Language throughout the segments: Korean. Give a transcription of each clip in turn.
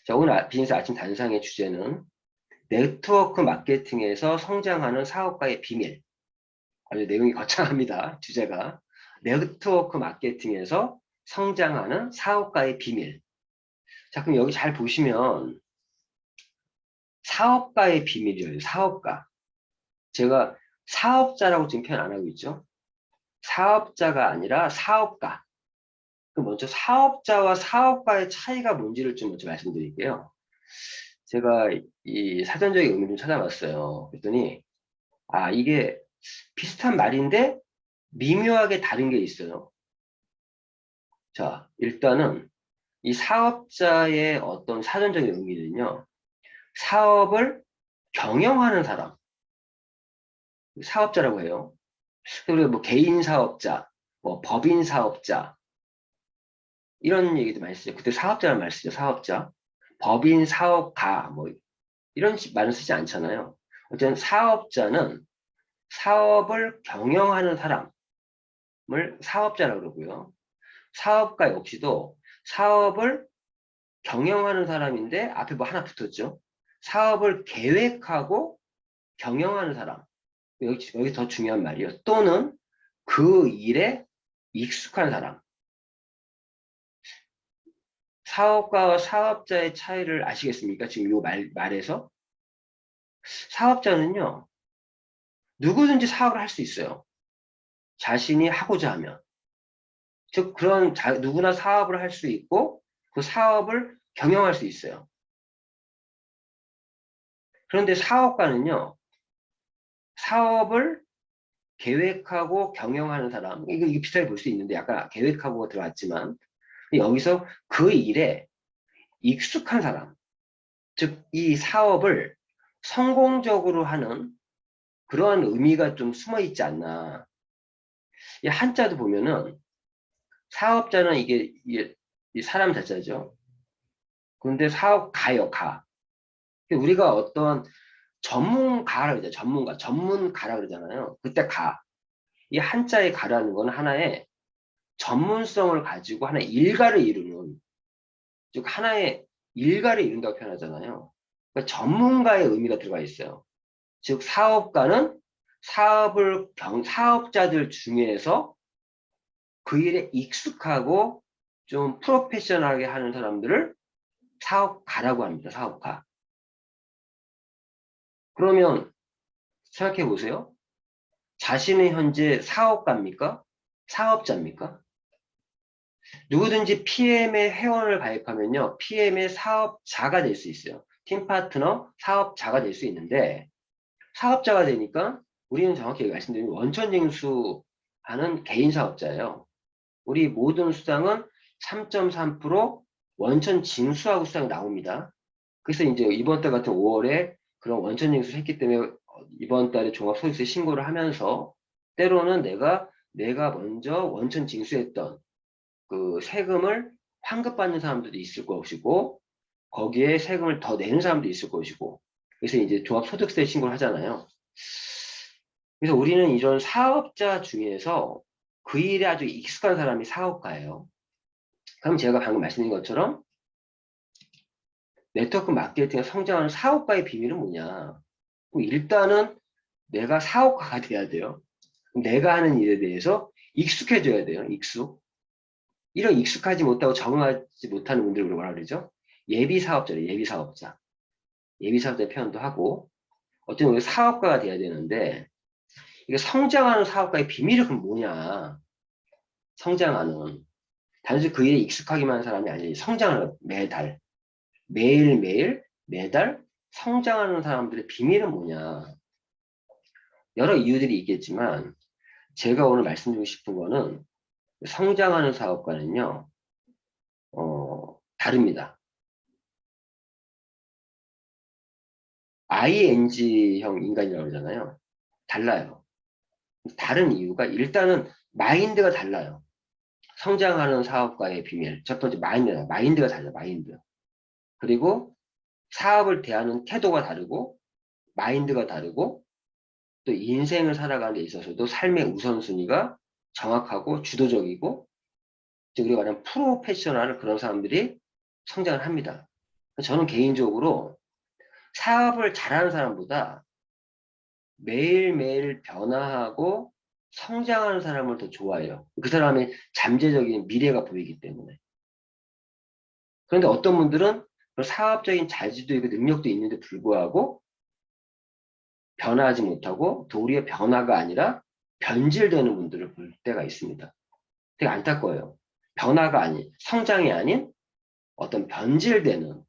자, 오늘 비즈니스 아침 단상의 주제는 네트워크 마케팅에서 성장하는 사업가의 비밀. 아주 내용이 거창합니다. 주제가. 네트워크 마케팅에서 성장하는 사업가의 비밀. 자, 그럼 여기 잘 보시면 사업가의 비밀이에요. 사업가. 제가 사업자라고 지금 표현 안 하고 있죠. 사업자가 아니라 사업가. 그럼 먼저 사업자와 사업가의 차이가 뭔지를 좀 먼저 말씀드릴게요. 제가 이 사전적인 의미를 좀 찾아봤어요. 그랬더니 이게 비슷한 말인데 미묘하게 다른 게 있어요. 자, 일단은 이 사업자의 어떤 사전적인 의미는요. 사업을 경영하는 사람, 사업자라고 해요. 그리고 뭐 개인 사업자, 뭐 법인 사업자 이런 얘기도 많이 쓰죠. 그때 사업자라는 말 쓰죠. 사업자, 법인 사업가 뭐 이런 말은 쓰지 않잖아요. 어쨌든 사업자는 사업을 경영하는 사람을 사업자라고 그러고요. 사업가 역시도 사업을 경영하는 사람인데 앞에 뭐 하나 붙었죠. 사업을 계획하고 경영하는 사람. 여기 더 중요한 말이요. 또는 그 일에 익숙한 사람. 사업가와 사업자의 차이를 아시겠습니까? 지금 이 말에서. 사업자는요. 누구든지 사업을 할 수 있어요. 자신이 하고자 하면. 즉 그런 누구나 사업을 할 수 있고 그 사업을 경영할 수 있어요. 그런데 사업가는요. 사업을 계획하고 경영하는 사람, 이게 비슷하게 볼 수 있는데 약간 계획하고가 들어갔지만 여기서 그 일에 익숙한 사람, 즉 이 사업을 성공적으로 하는 그러한 의미가 좀 숨어 있지 않나. 이 한자도 보면은 사업자는 이게 이 사람 자자죠. 그런데 사업가요, 가. 우리가 어떤 전문가라 그러죠. 전문가라 그러잖아요. 그때 가. 이 한자의 가라는 건 하나의 전문성을 가지고 하나의 일가를 이루는, 즉 하나의 일가를 이룬다고 표현하잖아요. 그러니까 전문가의 의미가 들어가 있어요. 즉 사업가는 사업자들 중에서 그 일에 익숙하고 좀 프로페셔널하게 하는 사람들을 사업가라고 합니다. 사업가. 그러면 생각해 보세요. 자신은 현재 사업가입니까? 사업자입니까? 누구든지 PM의 회원을 가입하면요. PM의 사업자가 될 수 있어요. 팀 파트너 사업자가 될 수 있는데 사업자가 되니까 우리는 정확히 말씀드리면 원천징수하는 개인 사업자예요. 우리 모든 수당은 3.3% 원천징수하고 수당이 나옵니다. 그래서 이제 이번 달 같은 5월에 그런 원천징수를 했기 때문에 이번 달에 종합소득세 신고를 하면서 때로는 내가 먼저 원천징수했던 그 세금을 환급받는 사람들도 있을 것이고 거기에 세금을 더 내는 사람도 있을 것이고 그래서 이제 종합소득세 신고를 하잖아요. 그래서 우리는 이런 사업자 중에서 그 일에 아주 익숙한 사람이 사업가예요. 그럼 제가 방금 말씀드린 것처럼 네트워크 마케팅에 성장하는 사업가의 비밀은 뭐냐? 일단은 내가 사업가가 돼야 돼요. 내가 하는 일에 대해서 익숙해져야 돼요. 이런 익숙하지 못하고 적응하지 못하는 분들을 우리가 뭐라 그러죠? 예비사업자래요. 예비사업자. 예비사업자 표현도 하고 어쨌든 우리 사업가가 돼야 되는데 이게 성장하는 사업가의 비밀이 그럼 뭐냐? 성장하는 단지 그 일에 익숙하기만 한 사람이 아니라 성장을 매달 매일매일 매달 성장하는 사람들의 비밀은 뭐냐? 여러 이유들이 있겠지만 제가 오늘 말씀드리고 싶은 거는 성장하는 사업가는요. 다릅니다. ING형 인간이라고 그러잖아요. 달라요. 다른 이유가 일단은 마인드가 달라요. 성장하는 사업가의 비밀. 첫 번째 마인드다. 마인드가 달라요. 마인드. 그리고 사업을 대하는 태도가 다르고 마인드가 다르고 또 인생을 살아가는 데 있어서도 삶의 우선순위가 정확하고 주도적이고 즉 우리가 말하는 프로페셔널 그런 사람들이 성장을 합니다. 저는 개인적으로 사업을 잘하는 사람보다 매일매일 변화하고 성장하는 사람을 더 좋아해요. 그 사람의 잠재적인 미래가 보이기 때문에. 그런데 어떤 분들은 사업적인 자질도 있고 능력도 있는데 불구하고 변화하지 못하고 도리어 변화가 아니라 변질되는 분들을 볼 때가 있습니다. 되게 안타까워요. 변화가 아닌, 성장이 아닌 어떤 변질되는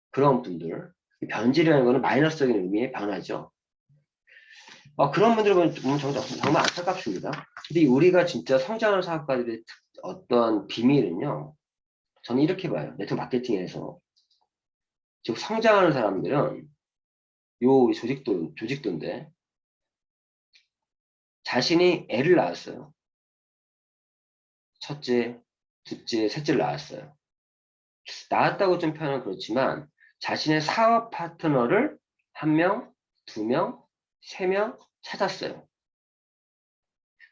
그런 분들. 변질이라는 것은 마이너스적인 의미의 변화죠. 그런 분들을 보면 정말 안타깝습니다. 근데 우리가 진짜 성장하는 사업가들의 어떤 비밀은요, 저는 이렇게 봐요. 네트워크 마케팅에서. 즉, 성장하는 사람들은 요 조직도인데, 자신이 애를 낳았어요. 첫째, 둘째, 셋째를 낳았어요. 낳았다고 좀 표현은 그렇지만, 자신의 사업 파트너를 한 명, 두 명, 세 명 찾았어요.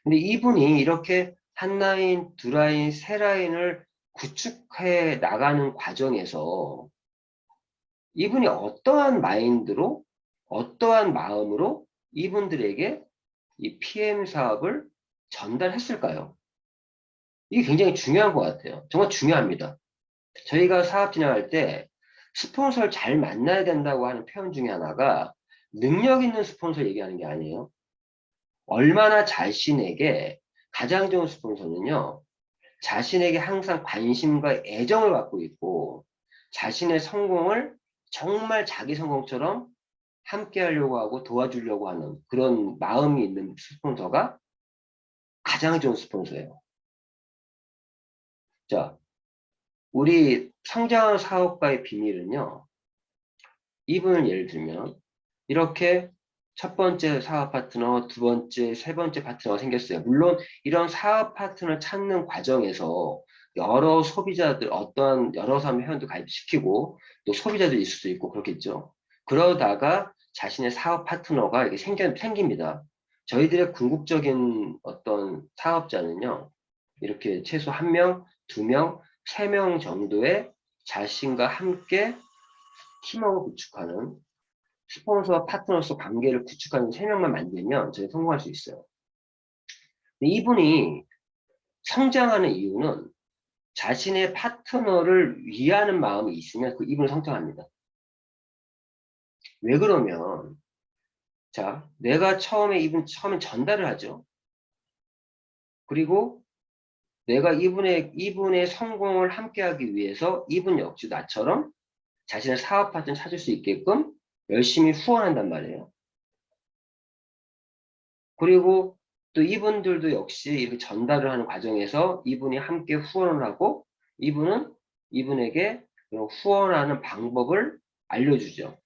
근데 이분이 이렇게 한 라인, 두 라인, 세 라인을 구축해 나가는 과정에서 이분이 어떠한 마인드로, 어떠한 마음으로 이분들에게 이 PM 사업을 전달했을까요? 이게 굉장히 중요한 것 같아요. 정말 중요합니다. 저희가 사업 진행할 때 스폰서를 잘 만나야 된다고 하는 표현 중에 하나가 능력 있는 스폰서 얘기하는 게 아니에요. 얼마나 자신에게 가장 좋은 스폰서는요. 자신에게 항상 관심과 애정을 갖고 있고 자신의 성공을 정말 자기 성공처럼 함께 하려고 하고 도와주려고 하는 그런 마음이 있는 스폰서가 가장 좋은 스폰서예요. 자, 우리 성장하는 사업가의 비밀은요. 이분을 예를 들면 이렇게 첫 번째 사업 파트너, 두 번째, 세 번째 파트너가 생겼어요. 물론 이런 사업 파트너를 찾는 과정에서 여러 소비자들, 어떠한 여러 사람 회원도 가입시키고 또 소비자들이 있을 수 있고 그렇겠죠. 그러다가 자신의 사업 파트너가 이렇게 생깁니다. 저희들의 궁극적인 어떤 사업자는요. 이렇게 최소 한 명, 두 명, 세 명 정도의 자신과 함께 팀워크 구축하는 스폰서와 파트너로서 관계를 구축하는 3명만 만들면 저희 성공할 수 있어요. 이분이 성장하는 이유는 자신의 파트너를 위하는 마음이 있으면 그 이분은 성장합니다. 왜 그러면 자, 내가 처음에 전달을 하죠. 그리고 내가 이분의 성공을 함께하기 위해서 이분 역시 나처럼 자신의 사업 파트너를 찾을 수 있게끔 열심히 후원한단 말이에요. 그리고 또 이분들도 역시 이렇게 전달을 하는 과정에서 이분이 함께 후원을 하고 이분은 이분에게 후원하는 방법을 알려주죠.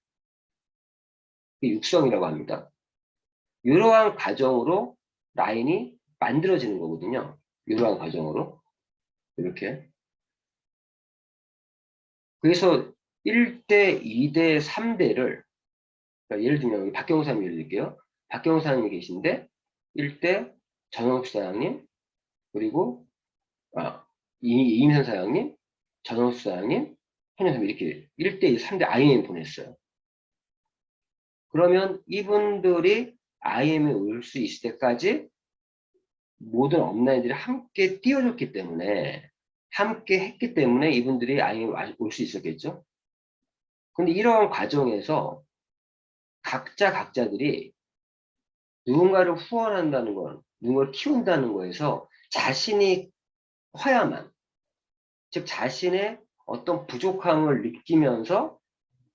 그게 육성이라고 합니다. 이러한 과정으로 라인이 만들어지는 거거든요. 이러한 과정으로. 이렇게. 그래서 1대, 2대, 3대를 그러니까 예를 들면 여기 박경사님 예를 들게요. 박경사님이 계신데 1대 전원숙 사장님 그리고 이임선 사장님, 전원수 사장님, 현영님 이렇게 1대2, 3대 IM 보냈어요. 그러면 이분들이 IM에 올 수 있을 때까지 모든 업라인들이 함께 띄워줬기 때문에 함께 했기 때문에 이분들이 IM에 올 수 있었겠죠. 근데 이러한 과정에서 각자들이 누군가를 후원한다는 건 누군가를 키운다는 거에서 자신이 커야만 즉 자신의 어떤 부족함을 느끼면서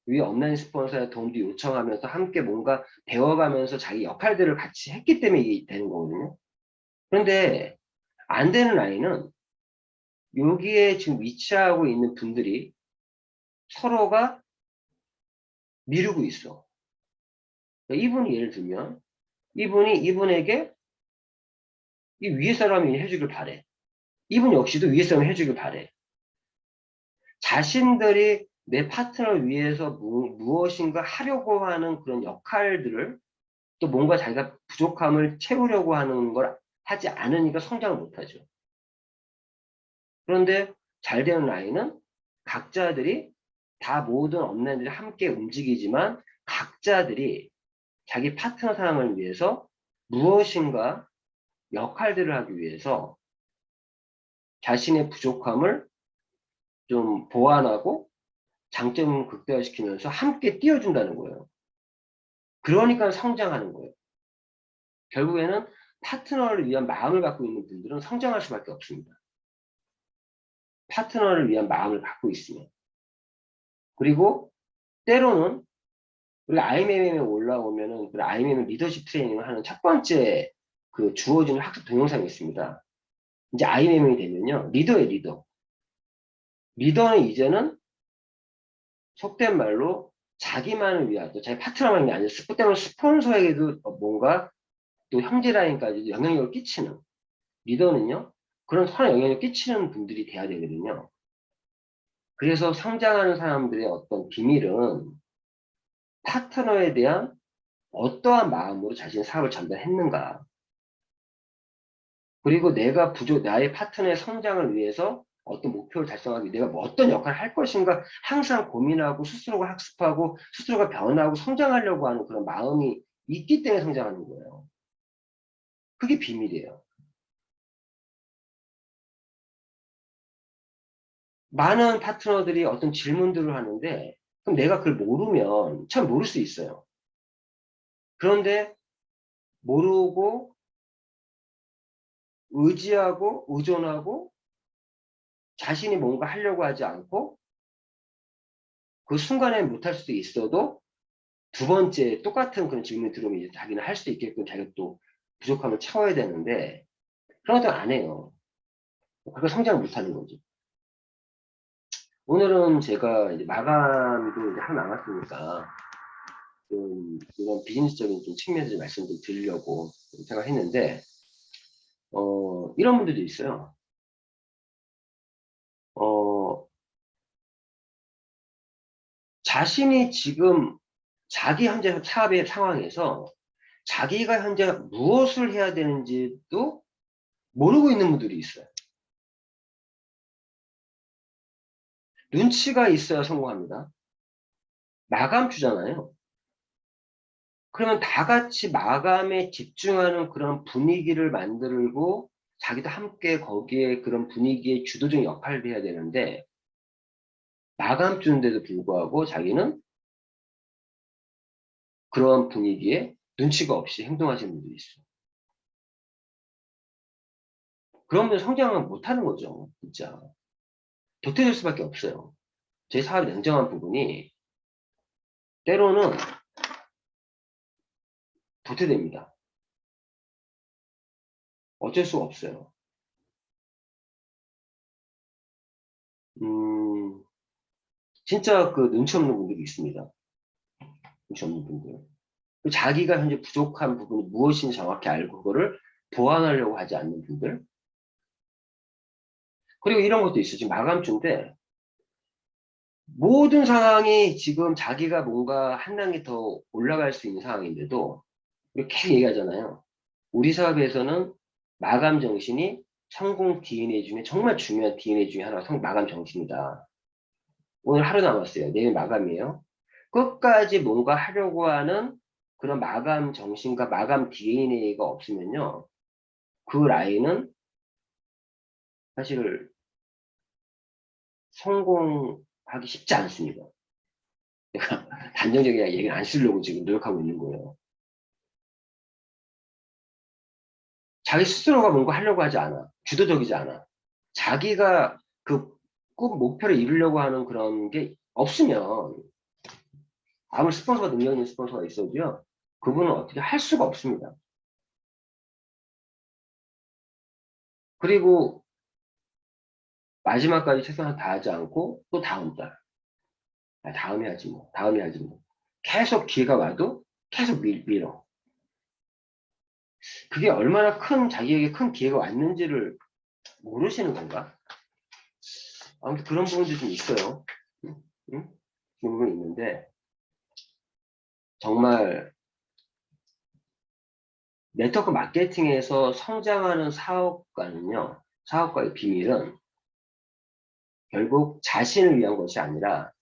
위 온라인 스폰서의 도움도 요청하면서 함께 뭔가 배워가면서 자기 역할들을 같이 했기 때문에 이게 되는 거거든요. 그런데 안 되는 아이는 여기에 지금 위치하고 있는 분들이 서로가 미루고 있어. 이분이 예를 들면 이분이 이분에게 이 위에 사람이 해주길 바래. 이분 역시도 위에 사람이 해주길 바래. 자신들이 내 파트너를 위해서 무엇인가 하려고 하는 그런 역할들을 또 뭔가 자기가 부족함을 채우려고 하는 걸 하지 않으니까 성장을 못하죠. 그런데 잘 되는 아이는 각자들이 다 모든 업라인들이 함께 움직이지만 각자들이 자기 파트너 사람을 위해서 무엇인가 역할들을 하기 위해서 자신의 부족함을 좀 보완하고 장점을 극대화시키면서 함께 띄워준다는 거예요. 그러니까 성장하는 거예요. 결국에는 파트너를 위한 마음을 갖고 있는 분들은 성장할 수밖에 없습니다. 파트너를 위한 마음을 갖고 있으면. 그리고 때로는 우리가 IMM에 올라오면은 그 IMM 리더십 트레이닝을 하는 첫 번째 그 주어지는 학습 동영상이 있습니다. 이제 IMM이 되면요. 리더의 리더. 리더는 이제는 속된 말로 자기만을 위한, 또 자기 파트너만이 아니라 때로는 스폰서에게도 뭔가 또 형제 라인까지도 영향력을 끼치는 리더는요. 그런 선한 영향력을 끼치는 분들이 돼야 되거든요. 그래서 성장하는 사람들의 어떤 비밀은 파트너에 대한 어떠한 마음으로 자신의 사업을 전달했는가. 그리고 내가 나의 파트너의 성장을 위해서 어떤 목표를 달성하기 위해 내가 뭐 어떤 역할을 할 것인가 항상 고민하고 스스로가 학습하고 스스로가 변하고 성장하려고 하는 그런 마음이 있기 때문에 성장하는 거예요. 그게 비밀이에요. 많은 파트너들이 어떤 질문들을 하는데 그럼 내가 그걸 모르면 참 모를 수 있어요. 그런데 모르고 의지하고 의존하고 자신이 뭔가 하려고 하지 않고 그 순간에 못할 수도 있어도 두 번째 똑같은 그런 질문이 들어오면 이제 자기는 할 수 있게끔 자기가 또 부족함을 채워야 되는데 그런 것도 안 해요. 그걸 성장을 못하는 거죠. 오늘은 제가 이제 마감도 이제 하나 남았으니까 좀 이런 비즈니스적인 좀 측면에서 좀 말씀 좀 드리려고 생각했는데 이런 분들도 있어요. 자신이 지금 자기 현재 사업의 상황에서 자기가 현재 무엇을 해야 되는지도 모르고 있는 분들이 있어요. 눈치가 있어야 성공합니다. 마감주잖아요. 그러면 다 같이 마감에 집중하는 그런 분위기를 만들고 자기도 함께 거기에 그런 분위기의 주도적 역할을 해야 되는데 마감주인데도 불구하고 자기는 그런 분위기에 눈치가 없이 행동하시는 분들이 있어요. 그런 분들 성장을 못하는 거죠. 진짜. 도태될 수밖에 없어요. 제 사업의 냉정한 부분이 때로는 도태됩니다. 어쩔 수가 없어요. 진짜 그 눈치 없는 분들이 있습니다. 눈치 없는 분들. 자기가 현재 부족한 부분이 무엇인지 정확히 알고 그거를 보완하려고 하지 않는 분들. 그리고 이런 것도 있어요. 지금 마감주인데 모든 상황이 지금 자기가 뭔가 한 단계 더 올라갈 수 있는 상황인데도 이렇게 계속 얘기하잖아요. 우리 사업에서는 마감 정신이 성공 DNA 중에 정말 중요한 DNA 중에 하나가 마감 정신이다. 오늘 하루 남았어요. 내일 마감이에요. 끝까지 뭔가 하려고 하는 그런 마감 정신과 마감 DNA가 없으면요. 그 라인은 사실 성공하기 쉽지 않습니다. 내가 단정적인 얘기를 안 쓰려고 지금 노력하고 있는 거예요. 자기 스스로가 뭔가 하려고 하지 않아. 주도적이지 않아. 자기가 그 꼭 목표를 이루려고 하는 그런 게 없으면 아무리 스폰서가 능력 있는 스폰서가 있어도요. 그분은 어떻게 할 수가 없습니다. 그리고 마지막까지 최선을 다하지 않고 또 다음 달. 다음에 하지 뭐. 다음에 하지 뭐. 계속 기회가 와도 계속 밀어. 그게 얼마나 자기에게 큰 기회가 왔는지를 모르시는 건가? 아무튼 그런 부분도 좀 있어요. 응? 응? 그런 부분이 있는데 정말 네트워크 마케팅에서 성장하는 사업가의 비밀은 결국 자신을 위한 것이 아니라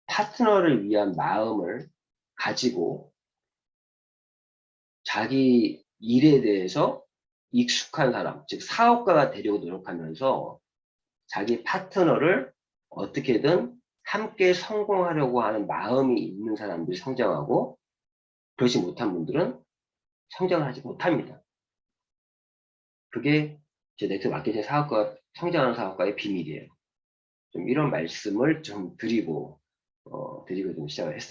파트너를 위한 마음을 가지고 자기 일에 대해서 익숙한 사람, 즉 사업가가 되려고 노력하면서 자기 파트너를 어떻게든 함께 성공하려고 하는 마음이 있는 사람들이 성장하고, 그렇지 못한 분들은 성장을 하지 못합니다. 그게 제 넥스 마케팅 사업가, 성장하는 사업가의 비밀이에요. 좀 이런 말씀을 좀 드리고 좀 시작을 했습니다.